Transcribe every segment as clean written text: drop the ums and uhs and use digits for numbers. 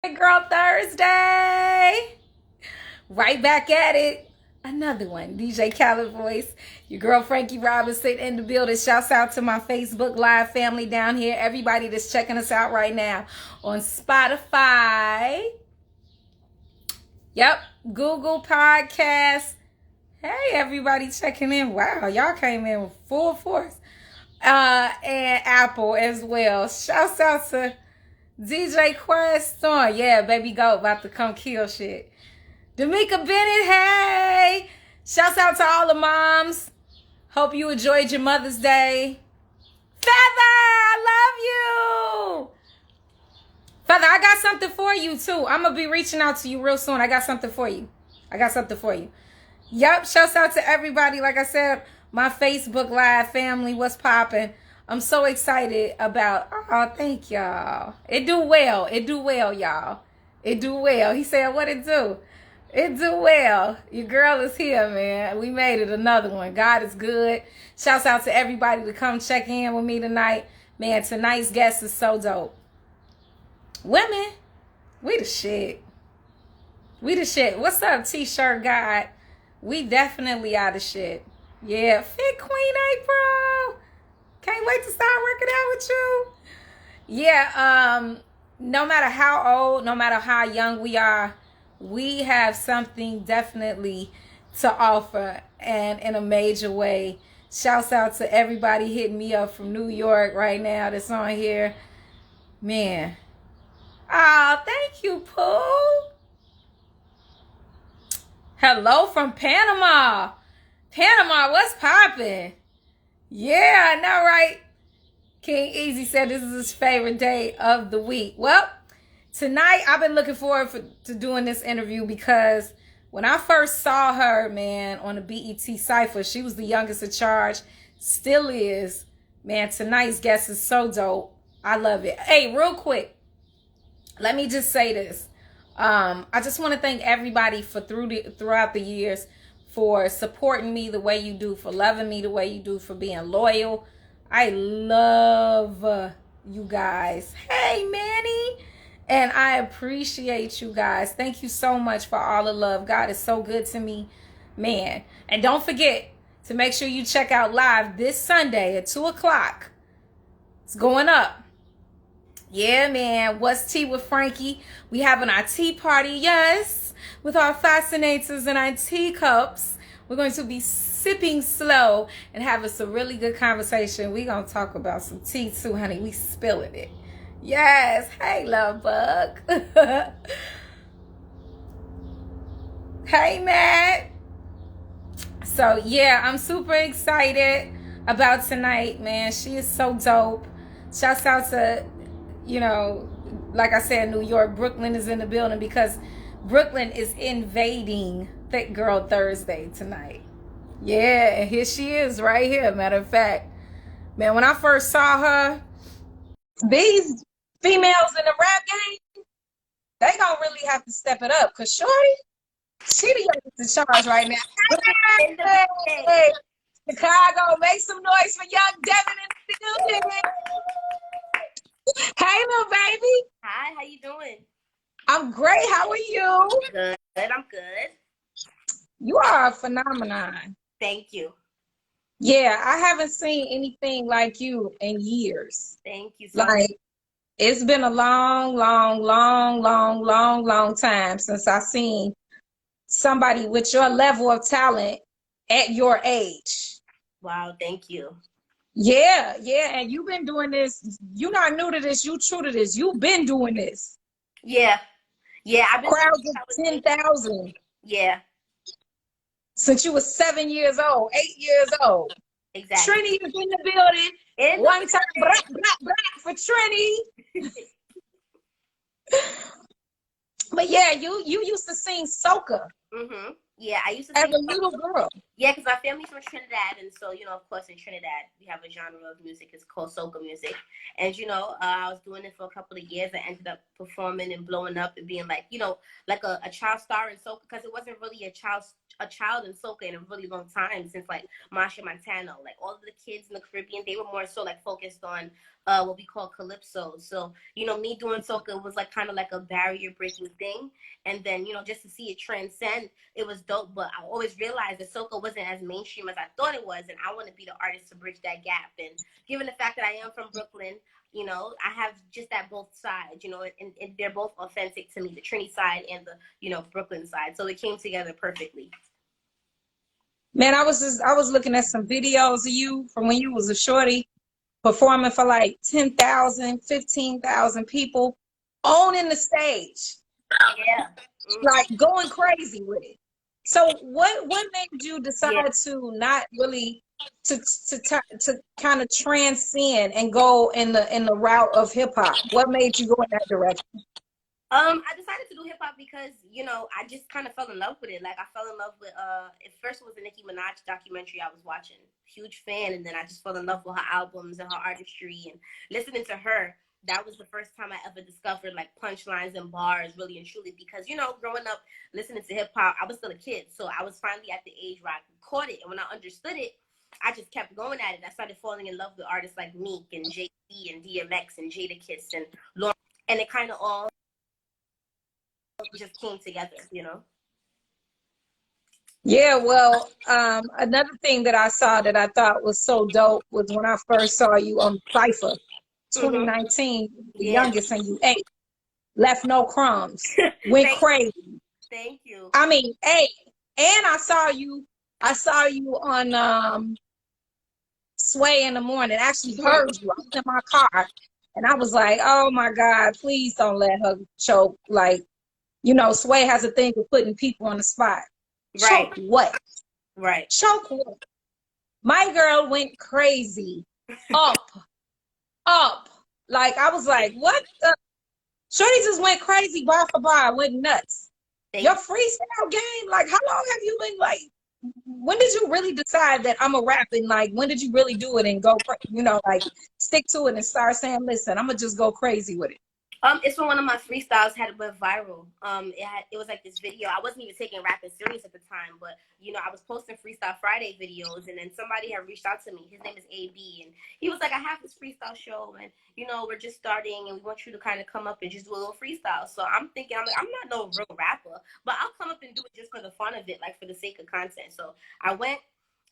Girl Thursday. Right back at it. Another one. DJ Khaled voice. Your girl Frankie Robinson in the building. Shouts out to my Facebook Live family down here. Everybody that's checking us out right now on Spotify. Yep. Google Podcasts. Hey, everybody checking in. Wow, y'all came in with full force. And Apple as well. Shouts out to DJ Queston. Yeah, baby goat about to come kill shit. D'Amica Bennett, hey. Shouts out to all the moms. Hope you enjoyed your Mother's Day. Feather, I love you. Feather, I got something for you too. I'm going to be reaching out to you real soon. I got something for you. Yep, shouts out to everybody. Like I said, my Facebook Live family, what's popping? I'm so excited about, oh, thank y'all. It do well, y'all. It do well. He said, what it do? It do well. Your girl is here, man. We made it, another one. God is good. Shouts out to everybody to come check in with me tonight. Man, tonight's guest is so dope. Women, we the shit. What's up, T-shirt guy? We definitely are the shit. Yeah, Fit Queen April. Can't wait to start working out with you. Yeah, no matter how old, no matter how young we are, we have something definitely to offer, and in a major way. Shouts out to everybody hitting me up from New York right now that's on here. Man. Oh, thank you, Pooh. Hello from Panama. Panama, what's poppin'? Yeah, I know, right? King Easy said this is his favorite day of the week. Well, tonight I've been looking forward to doing this interview because when I first saw her, man, on the BET Cypher, she was the youngest in charge, still is. Man, tonight's guest is so dope. I love it. Hey, real quick, let me just say this. I just want to thank everybody for throughout the years for supporting me the way you do, for loving me the way you do, for being loyal. I love you guys. Hey, Manny. And I appreciate you guys. Thank you so much for all the love. God is so good to me, man. And don't forget to make sure you check out live this Sunday at 2 o'clock. It's going up. Yeah, man. What's tea with Frankie? We having our tea party, yes, with our fascinators and our teacups. We're going to be sipping slow and having some really good conversation. We're going to talk about some tea too, honey. We spilling it. Yes. Hey, love bug. Hey, Matt. So, yeah, I'm super excited about tonight, man. She is so dope. Shouts out to, you know, like I said, New York. Brooklyn is in the building because Brooklyn is invading Thick Girl Thursday tonight. Yeah, and here she is right here. Matter of fact, man, when I first saw her, these females in the rap game, they gonna really have to step it up because Shorty, she the youngest in charge right now. Hey, Chicago, make some noise for young Devyn in the building. Hey, little baby. Hi, how you doing? I'm great. How are you? Good. I'm good. You are a phenomenon. Thank you. Yeah, I haven't seen anything like you in years. Thank you so much. Like, it's been a long time since I seen somebody with your level of talent at your age. Wow, thank you. Yeah, and you've been doing this. You're not new to this. You true to this. You've been doing this. Yeah. I've been crowds of 10,000. Yeah. Since you was 7 years old, 8 years old. Exactly. Trini is in the building. One time, blah, for Trini. But yeah, you used to sing soca. Mm-hmm. Yeah, I used to as sing a little girl. Yeah, because my family's from Trinidad, and so, of course, in Trinidad, we have a genre of music. It's called soca music, and I was doing it for a couple of years. I ended up performing and blowing up and being like, like a child star in soca, because it wasn't really a child in soca in a really long time since like Masha Montano. Like all of the kids in the Caribbean, they were more so like focused on what we call calypso. So me doing soca was like kind of like a barrier breaking thing, and then just to see it transcend, it was dope. But I always realized that soca wasn't as mainstream as I thought it was, and I want to be the artist to bridge that gap. And given the fact that I am from Brooklyn, I have just that both sides, and they're both authentic to me, the Trini side and the Brooklyn side. So it came together perfectly. Man, I was looking at some videos of you from when you was a shorty, performing for like 10,000, 15,000 people, owning the stage. Yeah. Like going crazy with it. So what made you decide to not really to kind of transcend and go in the route of hip hop? What made you go in that direction? I decided to do hip hop because, I just kind of fell in love with it. Like I fell in love with at first it was the Nicki Minaj documentary I was watching. Huge fan, and then I just fell in love with her albums and her artistry, and listening to her. That was the first time I ever discovered like punchlines and bars, really and truly, because growing up listening to hip hop, I was still a kid. So I was finally at the age where I caught it, and when I understood it, I just kept going at it. I started falling in love with artists like Meek and Jay-Z and DMX and Jadakiss and Lauren, and it kind of all just came together. Yeah, well, another thing that I saw that I thought was so dope was when I first saw you on Cypher, 2019, the youngest, and you ate, left no crumbs, went crazy. Thank you. I mean, hey, and I saw you on Sway in the morning. Actually heard you. I was in my car, and I was like, "Oh my God, please don't let her choke." Like, Sway has a thing with putting people on the spot. Right. Choke what? Right. Choke what? My girl went crazy, up. Like I was like, "What the?" Shorty just went crazy, bar for bar, went nuts. Your freestyle game, like, how long have you been like? When did you really decide that I'm a rap, and like when did you really do it and go like stick to it and start saying, listen, I'm gonna just go crazy with it? It's when one of my freestyles had went viral. It was like this video. I wasn't even taking rapping serious at the time, but I was posting Freestyle Friday videos, and then somebody had reached out to me. His name is AB, and he was like, I have this freestyle show, and we're just starting, and we want you to kind of come up and just do a little freestyle. So I'm thinking, I'm like, I'm not no real rapper, but I'll come up and do it just for the fun of it, like for the sake of content. So I went,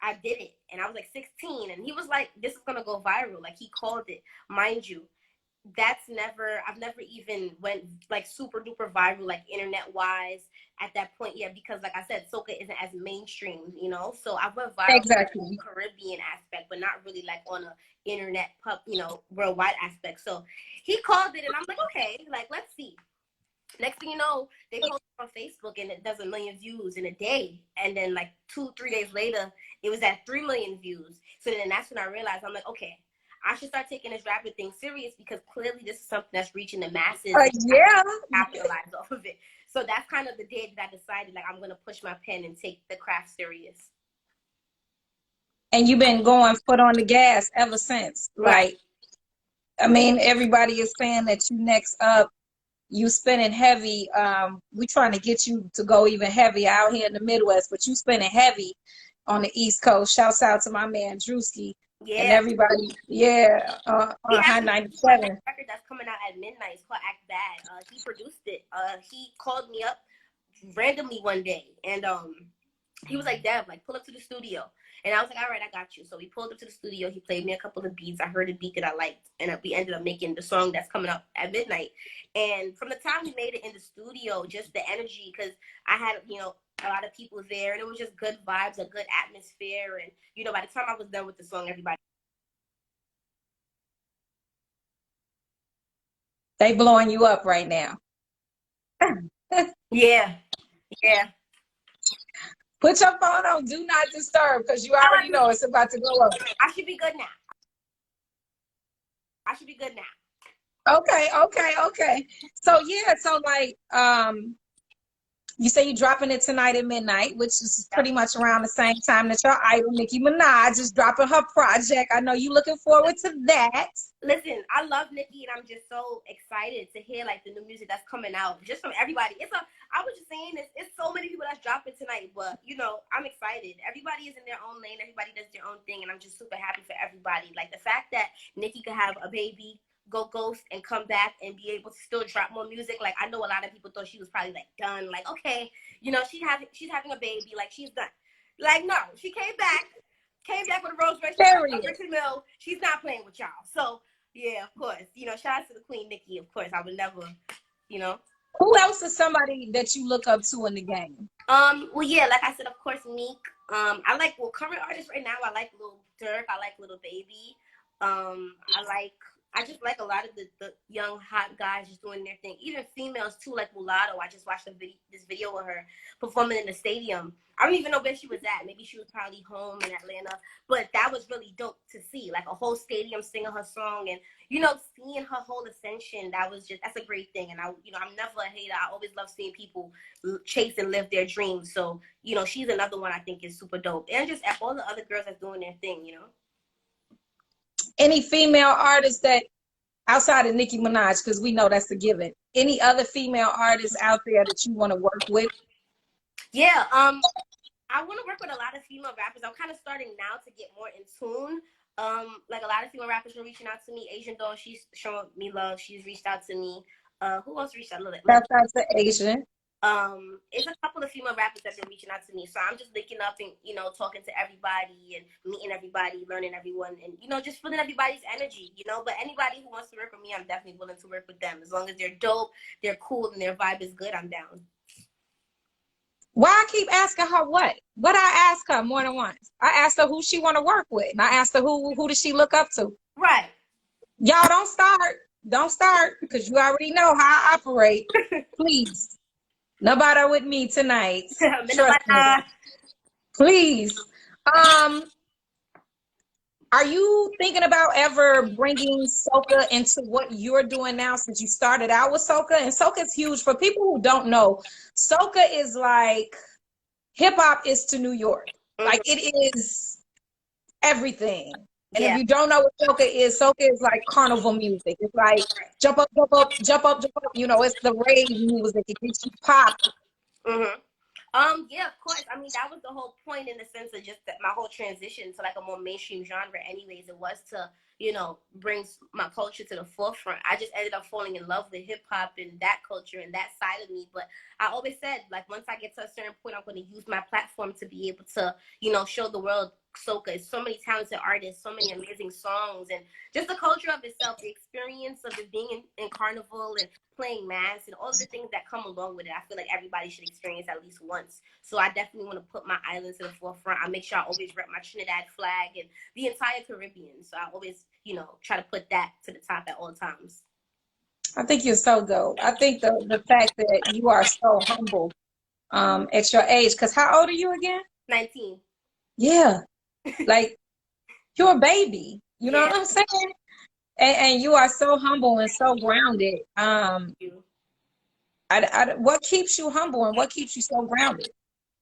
I did it, and I was like 16, and he was like, this is gonna go viral. Like he called it, mind you. I've never even went like super duper viral, like internet wise at that point yet, because like I said, soca isn't as mainstream, so I went viral Exactly. in the Caribbean aspect, but not really like on a internet worldwide aspect. So he called it, and I'm like, okay, like let's see. Next thing you know, they post on Facebook and it does 1 million views in a day, and then like 2-3 days later it was at 3 million views. So then that's when I realized, I'm like, okay, I should start taking this rapping thing serious, because clearly this is something that's reaching the masses. Yeah. Capitalize off of it. So that's kind of the day that I decided, like, I'm going to push my pen and take the craft serious. And you've been going foot on the gas ever since. Right. Like, I mean, everybody is saying that you next up, you spinning heavy. We trying to get you to go even heavy out here in the Midwest, but you spinning heavy on the East Coast. Shouts out to my man Drewski. Yeah. And everybody, on High 97. Record that's coming out at midnight. It's called Act Bad. He produced it. He called me up randomly one day, and he was like, Dev, like, pull up to the studio. And I was like, all right, I got you. So we pulled up to the studio. He played me a couple of beats. I heard a beat that I liked, and we ended up making the song that's coming up at midnight. And from the time we made it in the studio, just the energy, because I had, a lot of people there, and it was just good vibes, a good atmosphere. And, by the time I was done with the song, everybody. They blowing you up right now. Yeah. Put your phone on Do Not Disturb, because you already know it's about to go up. I should be good now. Okay. So yeah, so like You say you're dropping it tonight at midnight, which is pretty much around the same time that your idol Nicki Minaj is dropping her project. I know you looking forward to that. Listen, I love Nicki, and I'm just so excited to hear like the new music that's coming out just from everybody. I was just saying this. It's so many people that's dropping tonight, but you know, I'm excited. Everybody is in their own lane. Everybody does their own thing, and I'm just super happy for everybody. Like the fact that Nicki could have a baby, go ghost, and come back and be able to still drop more music. Like I know a lot of people thought she was probably like done. Like okay, you know, she's having a baby. Like she's done. Like no, she came back with a Rolls Royce, a Richard Mill. She's not playing with y'all. So yeah, of course. You know, shout out to the Queen Nicki. Of course, I would never. You know. Who else is somebody that you look up to in the game? Well, yeah, like I said, of course, Meek. I like current artists right now. I like Lil Durk. I like Lil Baby. I just like a lot of the young hot guys just doing their thing. Even females too, like Mulatto. I just watched this video of her performing in the stadium. I don't even know where she was at. Maybe she was probably home in Atlanta. But that was really dope to see, like a whole stadium singing her song, and you know, seeing her whole ascension. That's a great thing. And I'm never a hater. I always love seeing people chase and live their dreams. So you know, she's another one I think is super dope, and just all the other girls that's doing their thing. You know. Any female artists that outside of Nicki Minaj, because we know that's a given. Any other female artists out there that you want to work with? Yeah, I want to work with a lot of female rappers. I'm kind of starting now to get more in tune. Like a lot of female rappers are reaching out to me. Asian Doll, she's showing me love. She's reached out to me. Who else reached out? That's the Asian. It's a couple of female rappers that have been reaching out to me. So I'm just linking up and, you know, talking to everybody and meeting everybody, learning everyone, and, you know, just feeling everybody's energy, you know. But anybody who wants to work with me, I'm definitely willing to work with them. As long as they're dope, they're cool, and their vibe is good, I'm down. Why I keep asking her what? What I ask her more than once. I asked her who she want to work with. And I asked her who does she look up to. Right. Y'all don't start. Don't start, because you already know how I operate. Please. Nobody with me tonight. Please. Are you thinking about ever bringing Soca into what you're doing now, since you started out with Soca? And Soca is huge. For people who don't know, Soca is like hip hop is to New York. Like it is everything. And if you don't know what Soca is like carnival music. It's like jump up, jump up, jump up, jump up. You know, it's the rave music. It gets you pop. Yeah, of course. I mean, that was the whole point, in the sense of just that my whole transition to like a more mainstream genre anyways. It was to, you know, bring my culture to the forefront. I just ended up falling in love with hip hop and that culture and that side of me. But I always said, like, once I get to a certain point, I'm going to use my platform to be able to, you know, show the world Soca. So many talented artists, so many amazing songs, and just the culture of itself, the experience of it being in carnival and playing mass and all of the things that come along with it. I feel like everybody should experience at least once. So I definitely want to put my island to the forefront. I make sure I always rep my Trinidad flag and the entire Caribbean. So I always, you know, try to put that to the top at all times. I think you're so dope. I think the fact that you are so humble at your age, because how old are you again? 19. Yeah. Like, you're a baby. You know what I'm saying? And you are so humble and so grounded. What keeps you humble and what keeps you so grounded?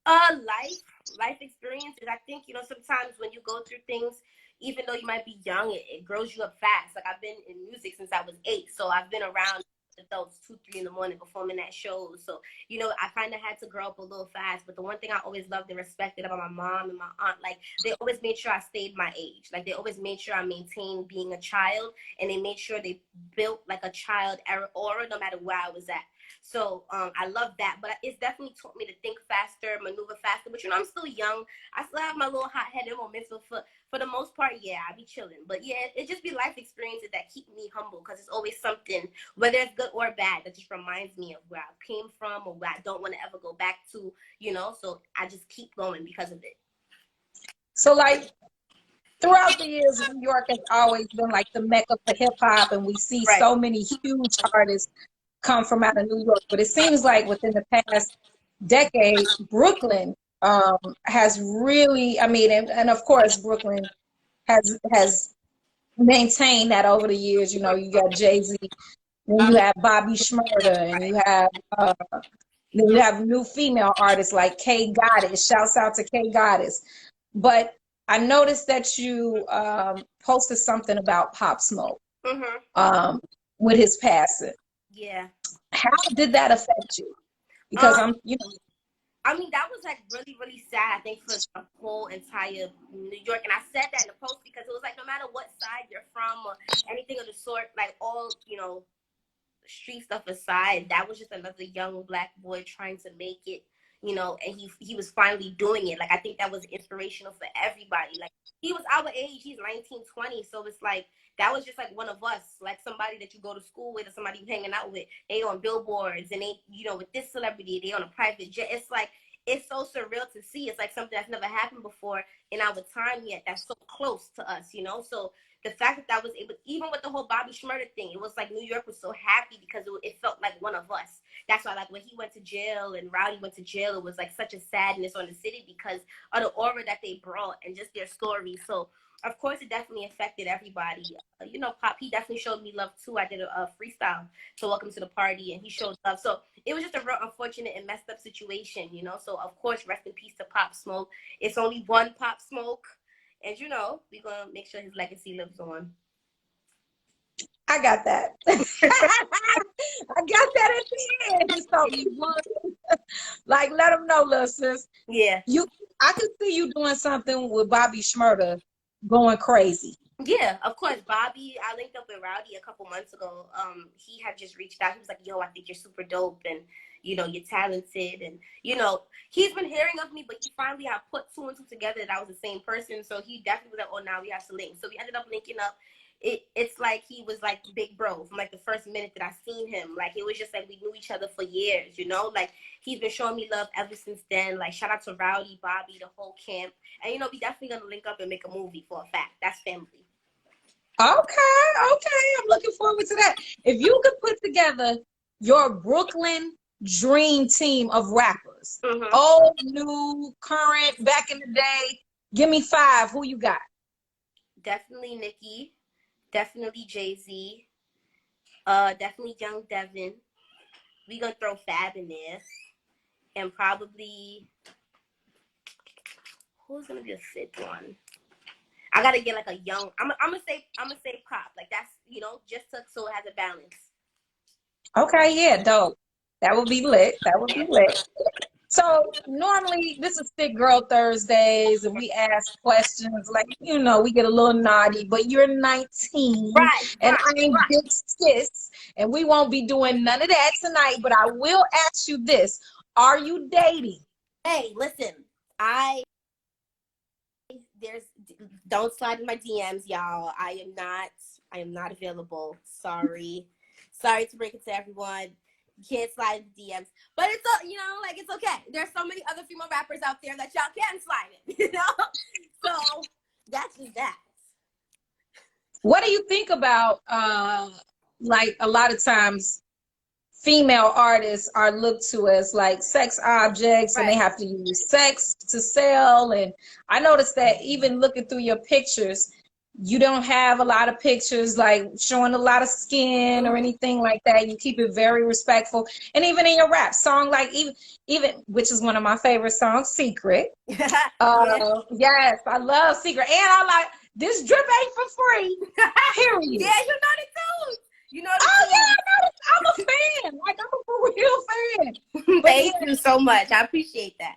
Life experiences. I think, you know, sometimes when you go through things, even though you might be young, it grows you up fast. Like, I've been in music since I was 8, so I've been around adults 2, 3 in the morning performing at shows. So, you know, I kind of had to grow up a little fast. But the one thing I always loved and respected about my mom and my aunt, like, they always made sure I stayed my age. Like, they always made sure I maintained being a child, and they made sure they built like a child aura no matter where I was at. So I love that, but it's definitely taught me to think faster, maneuver faster. But, you know, I'm still young. I still have my little hot-headed moments. So for the most part, yeah, I be chilling. But, yeah, it just be life experiences that keep me humble, because it's always something, whether it's good or bad, that just reminds me of where I came from or where I don't want to ever go back to, you know. So I just keep going because of it. So, like, throughout the years, New York has always been like the mecca for hip-hop, and we see so many huge artists come from out of New York. But it seems like within the past decade, Brooklyn has really, I mean, and of course Brooklyn has maintained that over the years. You know, you got Jay-Z, and you have Bobby Shmurda, and you have Then you have new female artists like K Goddess. Shouts out to K Goddess. But I noticed that you posted something about Pop Smoke with his passing. Yeah. How did that affect you? Because you know. I mean, that was like really, really sad, I think, for the whole entire New York. And I said that in the post because it was like, no matter what side you're from or anything of the sort, like all, you know, street stuff aside, that was just another young Black boy trying to make it, you know, and he was finally doing it. Like, I think that was inspirational for everybody. Like, he was our age, he's 19, 20, so it's like, that was just like one of us, like somebody that you go to school with or somebody you hanging out with. They on billboards and they, you know, with this celebrity, they on a private jet. It's like, it's so surreal to see. It's like something that's never happened before in our time yet, that's so close to us, you know? So the fact that was able, even with the whole Bobby Shmurda thing, it was like New York was so happy because it felt like one of us. That's why, like, when he went to jail and Rowdy went to jail, it was like such a sadness on the city because of the aura that they brought and just their story. So, of course, it definitely affected everybody. You know, Pop, he definitely showed me love too. I did a freestyle to Welcome to the Party, and he showed love. So it was just a real unfortunate and messed up situation, you know. So, of course, rest in peace to Pop Smoke. It's only one Pop Smoke. And, you know, we're going to make sure his legacy lives on. I got that. I got that at the end. So, like, let them know, little sis. Yeah. I could see you doing something with Bobby Shmurda going crazy. Yeah, of course. Bobby, I linked up with Rowdy a couple months ago. He had just reached out. He was like, yo, I think you're super dope and, you know, you're talented. And, you know, he's been hearing of me, but he finally had put two and two together that I was the same person. So he definitely was like, oh, now we have to link. So we ended up linking up. It's like he was like big bro from like the first minute that I seen him. Like, it was just like we knew each other for years, you know? Like, he's been showing me love ever since then. Like, shout out to Rowdy, Bobby, the whole camp. And, you know, we definitely going to link up and make a movie for a fact. That's family. Okay. I'm looking forward to that. If you could put together your Brooklyn dream team of rappers, old, new, current, back in the day, give me 5. Who you got? Definitely Nicki. Definitely Jay-Z. Definitely Young Devyn. We gonna throw Fab in there. And probably, who's gonna be a 5th one? I gotta get like a young. I'm gonna say Pop. Like, that's, you know, just so it has a balance. Okay, yeah, dope. That would be lit. So normally this is Thick Girl Thursdays, and we ask questions like, you know, we get a little naughty, but you're 19, right, and I'm big sis, and we won't be doing none of that tonight. But I will ask you this: are you dating? Hey, listen, don't slide in my DMs, y'all. I am not available. Sorry to break it to everyone. You can't slide in DMs, but it's, you know, like, it's okay. There's so many other female rappers out there that y'all can slide in, you know. So that's just that. What do you think about like, a lot of times female artists are looked to as like sex objects, and they have to use sex to sell? And I noticed that even looking through your pictures, you don't have a lot of pictures like showing a lot of skin or anything like that. You keep it very respectful. And even in your rap song, like, even which is one of my favorite songs, Secret. Yes, I love Secret. And I like, this drip ain't for free. Period. Yeah, you know the tune. You know the tune. Yeah, I'm a fan. Like, I'm a for real fan. Thank you so much. I appreciate that.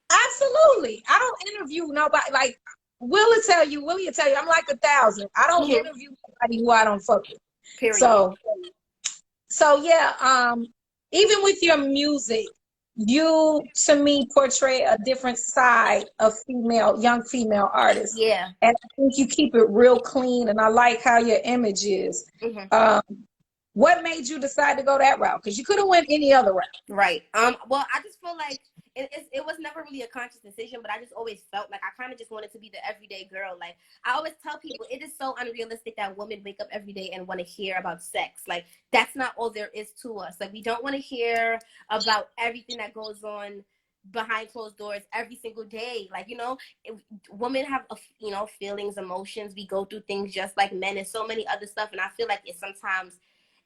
Absolutely. I don't interview nobody. Like, Willie will tell you, I'm like 1,000. I don't interview nobody who I don't fuck with. Period. So yeah, even with your music, you, to me, portray a different side of young female artists. Yeah. And I think you keep it real clean, and I like how your image is. What made you decide to go that route? Because you could have went any other route. Right. Well, I just feel like it was never really a conscious decision, but I just always felt like I kind of just wanted to be the everyday girl. Like, I always tell people, it is so unrealistic that women wake up every day and want to hear about sex. Like, that's not all there is to us. Like, we don't want to hear about everything that goes on behind closed doors every single day. Like, you know, women have, you know, feelings, emotions. We go through things just like men and so many other stuff. And I feel like it sometimes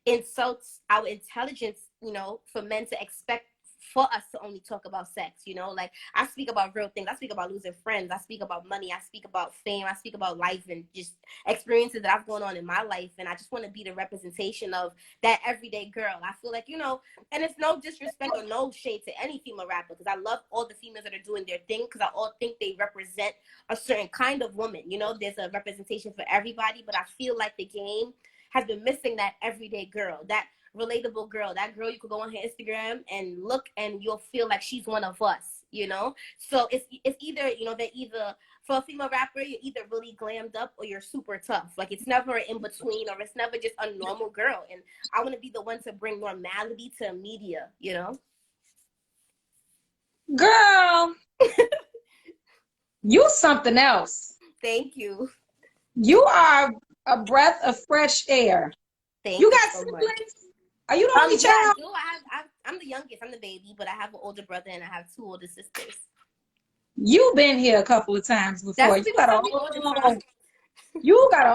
insults our intelligence, you know, for men to expect for us to only talk about sex, you know? Like, I speak about real things. I speak about losing friends. I speak about money. I speak about fame. I speak about life and just experiences that I've gone on in my life. And I just want to be the representation of that everyday girl. I feel like, you know, and it's no disrespect or no shade to any female rapper, because I love all the females that are doing their thing, because I all think they represent a certain kind of woman. You know, there's a representation for everybody, but I feel like the game has been missing that everyday girl, that relatable girl, that girl you could go on her Instagram and look and you'll feel like she's one of us, you know? So it's either, you know, they're either, for a female rapper, you're either really glammed up or you're super tough. Like, it's never an in-between, or it's never just a normal girl. And I want to be the one to bring normality to media, you know? Girl, you something else. Thank you. You are a breath of fresh air. Thank you got so siblings? Much. Are you the only Yeah, child? I do. I'm the youngest. I'm the baby, but I have an older brother and I have 2 older sisters. You've been here a couple of times before. You got an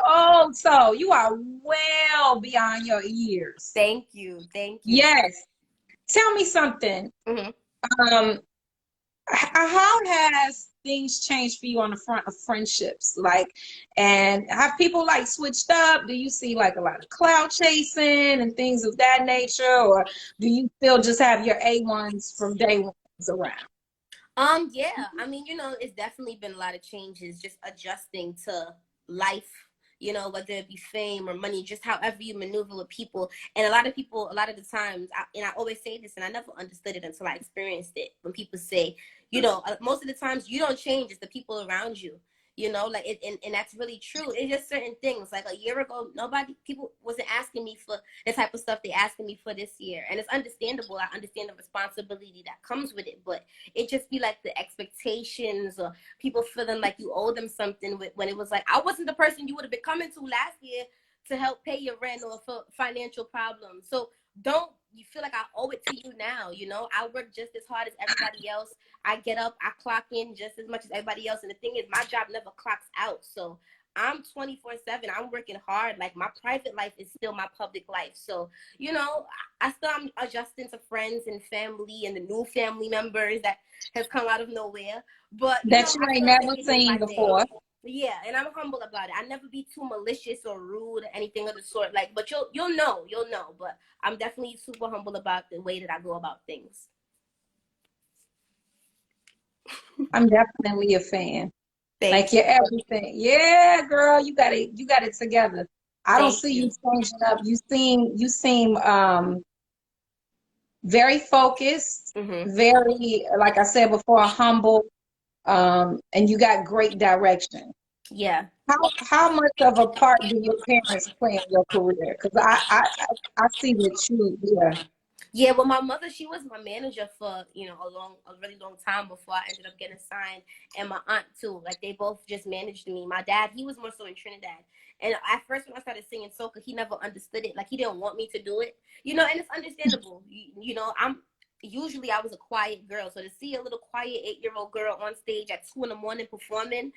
old soul. You are well beyond your years. Thank you. Yes. Tell me something. Mm-hmm. How has things changed for you on the front of friendships? Like, and have people like switched up? Do you see like a lot of clout chasing and things of that nature, or do you still just have your A1s from day ones around? Yeah, I mean, you know, it's definitely been a lot of changes, just adjusting to life, you know, whether it be fame or money, just however you maneuver with people. And a lot of people, a lot of the times, and I always say this, and I never understood it until I experienced it, when people say, you know, most of the times you don't change, it's the people around you. You know, like and that's really true. It's just certain things. Like a year ago, people wasn't asking me for the type of stuff they asking me for this year. And it's understandable. I understand the responsibility that comes with it, but it just be like the expectations, or people feeling like you owe them something, when it was like, I wasn't the person you would have been coming to last year to help pay your rent or for financial problems. So don't you feel like I owe it to you now. You know, I work just as hard as everybody else. I get up, I clock in just as much as everybody else. And the thing is, my job never clocks out. So I'm 24/7. I'm working hard. Like, my private life is still my public life. So, you know, I'm adjusting to friends and family and the new family members that has come out of nowhere. But that you ain't never seen before. Yeah, and I'm humble about it. I never be too malicious or rude or anything of the sort. Like, but you'll know. But I'm definitely super humble about the way that I go about things. I'm definitely a fan. Thank you. You're everything. Yeah, girl, you got it together. I don't see you changing up. You seem very focused, very, like I said before, humble, and you got great direction. Yeah. How much of a part do your parents play in your career? Because I see that you, yeah. Yeah, well, my mother, she was my manager for, you know, a really long time before I ended up getting signed, and my aunt too. Like, they both just managed me. My dad, he was more so in Trinidad, and at first when I started singing soca, he never understood it. Like, he didn't want me to do it, you know, and it's understandable. You know, I was a quiet girl, so to see a little quiet 8-year-old girl on stage at 2 a.m. performing,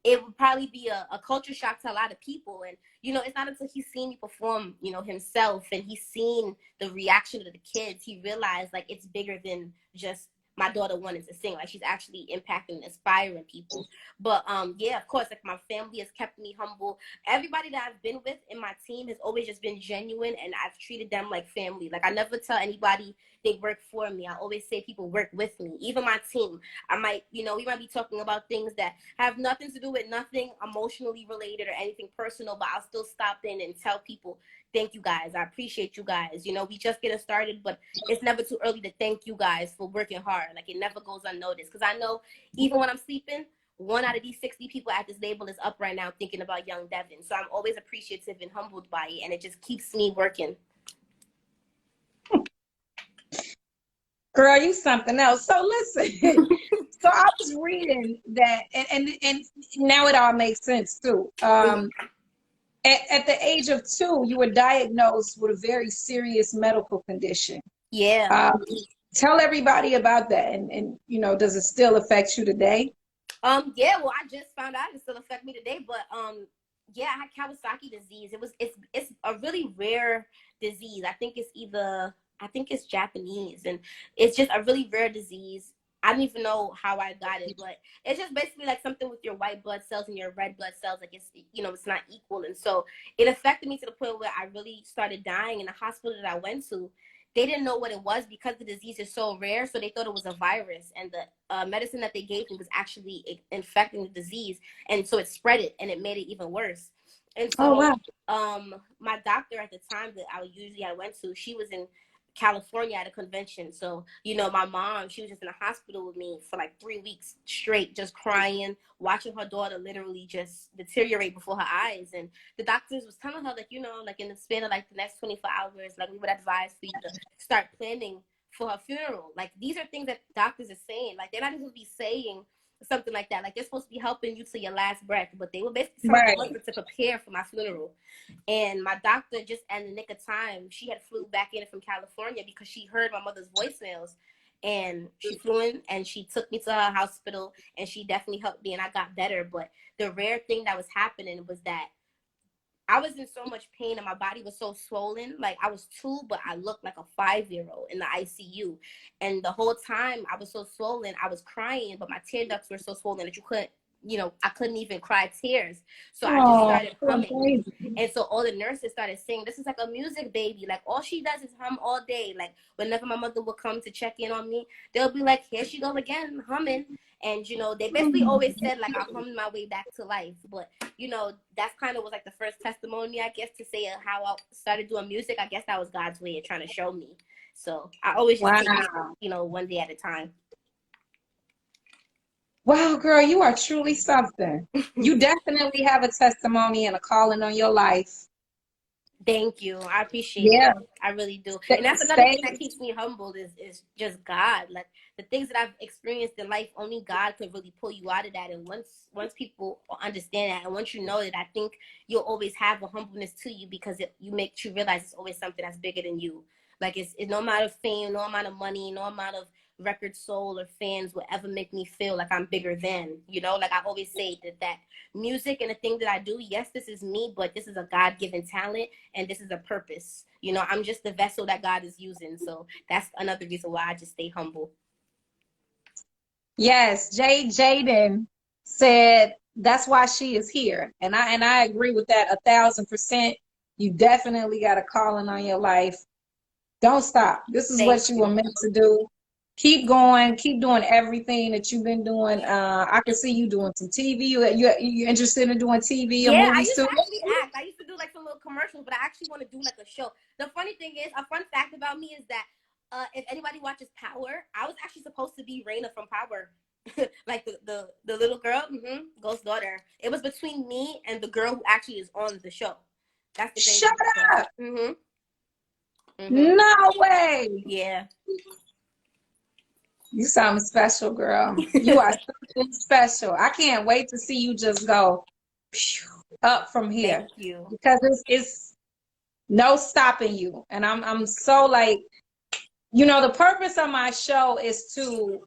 it would probably be a culture shock to a lot of people. And, you know, it's not until he's seen me perform, you know, himself, and he's seen the reaction of the kids, he realized, like, it's bigger than just my daughter wanted to sing. Like, she's actually impacting and inspiring people. But yeah, of course, like, my family has kept me humble. Everybody that I've been with in my team has always just been genuine, and I've treated them like family. Like, I never tell anybody they work for me. I always say people work with me. Even my team, we might be talking about things that have nothing to do with nothing emotionally related or anything personal, but I'll still stop in and tell people, thank you guys. I appreciate you guys. You know, we just getting started, but it's never too early to thank you guys for working hard. Like, it never goes unnoticed. Because I know even when I'm sleeping, 1 out of these 60 people at this label is up right now thinking about young Devyn. So I'm always appreciative and humbled by it, and it just keeps me working. Girl, you something else. So listen, so I was reading that, and now it all makes sense too. At the age of 2, you were diagnosed with a very serious medical condition. Yeah. Tell everybody about that, and you know, does it still affect you today? Yeah, well, I just found out it still affects me today, but yeah, I had Kawasaki disease. It's a really rare disease. I think it's either I think it's Japanese, and it's just a really rare disease. I don't even know how I got it, but it's just basically like something with your white blood cells and your red blood cells. Like it's, you know, it's not equal. And so it affected me to the point where I really started dying. In the hospital that I went to, they didn't know what it was because the disease is so rare. So they thought it was a virus. And the medicine that they gave me was actually infecting the disease. And so it spread it and it made it even worse. And Oh, so wow. my doctor at the time that I went to, she was in California at a convention. So, you know, my mom, she was just in the hospital with me for like 3 weeks straight, just crying, watching her daughter literally just deteriorate before her eyes. And the doctors was telling her, like, you know, like in the span of like the next 24 hours, like we would advise for you to start planning for her funeral. Like these are things that doctors are saying. Like they're not even be saying something like that. Like they're supposed to be helping you to your last breath, but they were basically telling Right. me to prepare for my funeral. And my doctor, just in the nick of time, she had flew back in from California because she heard my mother's voicemails. And she flew in and she took me to her hospital and she definitely helped me and I got better. But the rare thing that was happening was that I was in so much pain and my body was so swollen. Like I was 2, but I looked like a 5-year-old in the ICU. And the whole time I was so swollen, I was crying, but my tear ducts were so swollen that you couldn't, you know, I couldn't even cry tears. So I just started humming. And so all the nurses started saying, this is like a music baby. Like all she does is hum all day. Like whenever my mother would come to check in on me, they'll be like, here she go again, humming. And, you know, they basically always said like I hummed my way back to life. But, you know, that's kind of was like the first testimony, I guess, to say how I started doing music. I guess that was God's way of trying to show me. So I always just take it, you know, one day at a time. Wow, girl, you are truly something. You definitely have a testimony and a calling on your life. Thank you. I appreciate that. I really do. And that's another thing that keeps me humbled is just God. Like the things that I've experienced in life, only God could really pull you out of that. And once people understand that, and once you know that, I think you'll always have a humbleness to you because you make you realize it's always something that's bigger than you. Like it's no amount of fame, no amount of money, no amount of record sold or fans will ever make me feel like I'm bigger than, you know, like I always say that music and the thing that I do, yes, this is me, but this is a God-given talent and this is a purpose. You know, I'm just the vessel that God is using. So that's another reason why I just stay humble. Yes, Jaden said that's why she is here. And I agree with that 1,000%. You definitely got a calling on your life. Don't stop. This is what you were meant to do. Keep going. Keep doing everything that you've been doing. I can see you doing some TV. You interested in doing TV or movies I used too? to actually act. I used to do like some little commercials, but I actually want to do like a show. The funny thing is, a fun fact about me is that if anybody watches Power, I was actually supposed to be Raina from Power. Like the little girl, Ghost's daughter. It was between me and the girl who actually is on the show. That's the Shut up. Mm-hmm. No way. Yeah. You sound special, girl. You are something special. I can't wait to see you just go up from here. Thank you. Because it's no stopping you. And I'm so like, you know, the purpose of my show is to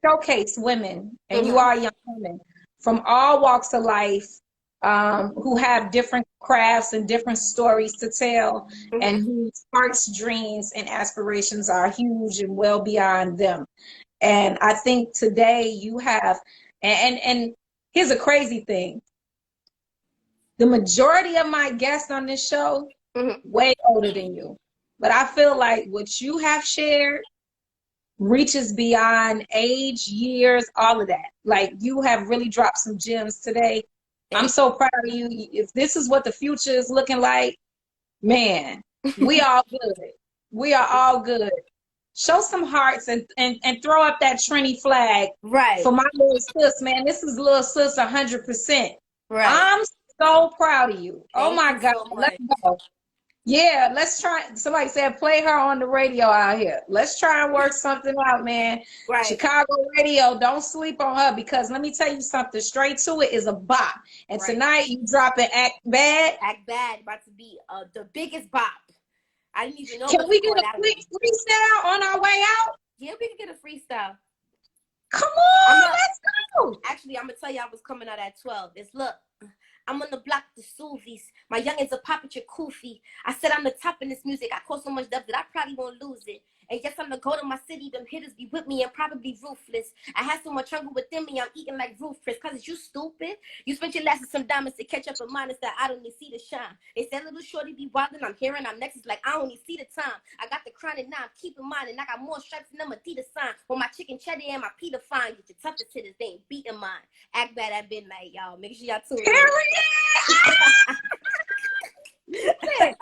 showcase women, and you are young women from all walks of life, who have different crafts and different stories to tell, and whose hearts, dreams, and aspirations are huge and well beyond them. And I think today you have, and here's a crazy thing. The majority of my guests on this show, way older than you. But I feel like what you have shared reaches beyond age, years, all of that. Like you have really dropped some gems today. I'm so proud of you. If this is what the future is looking like, man, we all good. We are all good. Show some hearts and throw up that Trini flag for my little sis, man. This is little sis 100%. I'm so proud of you. Oh my God. Let's go. Yeah, let's try. Somebody said play her on the radio out here. Let's try and work something out, man. Chicago radio, don't sleep on her, because let me tell you something. Straight to It is a bop. And tonight you dropping Act Bad. Act Bad about to be the biggest bop. I didn't even know. Can we get a quick freestyle on our way out? Yeah, we can get a freestyle. Come on, let's go. Actually, I'm gonna tell you I was coming out at 12. It's look. I'm on the block with the Suvies. My youngins are popping your koofy. I said I'm the top in this music. I cause so much dub that I probably won't lose it. And yes, I'm the goat of my city. Them hitters be with me and probably ruthless. I had so much hunger within me, I'm eating like roof Chris. Cause you stupid. You spent your last with some diamonds to catch up with mine that I don't even see the shine. They said little shorty be wildin'. I'm hearing I'm next. It's like I don't even see the time. I got the crown and now I'm keeping mine. And I got more stripes than them Adidas sign. With my chicken cheddar and my Peter fine. Get your toughest hitters, they ain't beating mine. Act bad at midnight, y'all. Make sure y'all tune in. Listen,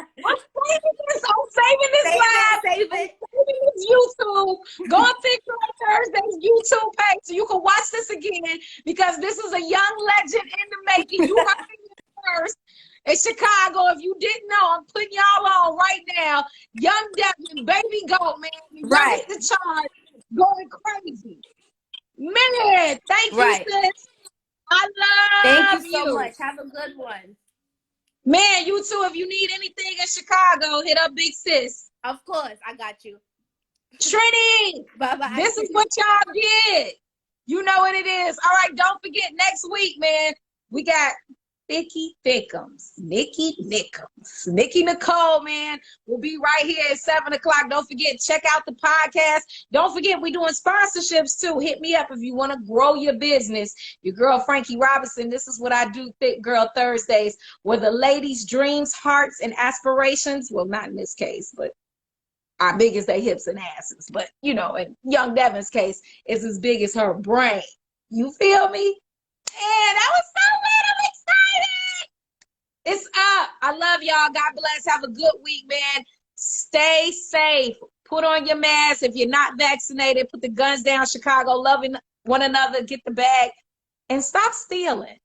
I'm saving this live. Save it. Saving this YouTube. Go on TikTok Thursday's YouTube page so you can watch this again because this is a young legend in the making. You heard it first in Chicago. If you didn't know, I'm putting y'all on right now. Young Devyn, baby goat, man. Right. The charge, going crazy. Man, thank you, sis. I love Thank you so much. Have a good one. Man, you too. If you need anything in Chicago, hit up Big Sis. Of course, I got you. Trini, Bye-bye. this is what y'all did. You know what it is. All right, don't forget next week, man. We got Nicki Nicole, man. We'll be right here at 7 o'clock. Don't forget, check out the podcast. Don't forget, we're doing sponsorships too. Hit me up if you want to grow your business. Your girl, Frankie Robinson. This is what I do, Thick Girl Thursdays, where the ladies' dreams, hearts, and aspirations, well, not in this case, but are big as their hips and asses. But, you know, in Young Devyn's case, is as big as her brain. You feel me? Man, that was so lit. I'm excited. It's up. I love y'all. God bless. Have a good week, man. Stay safe. Put on your mask. If you're not vaccinated, put the guns down. Chicago, loving one another. Get the bag. And stop stealing.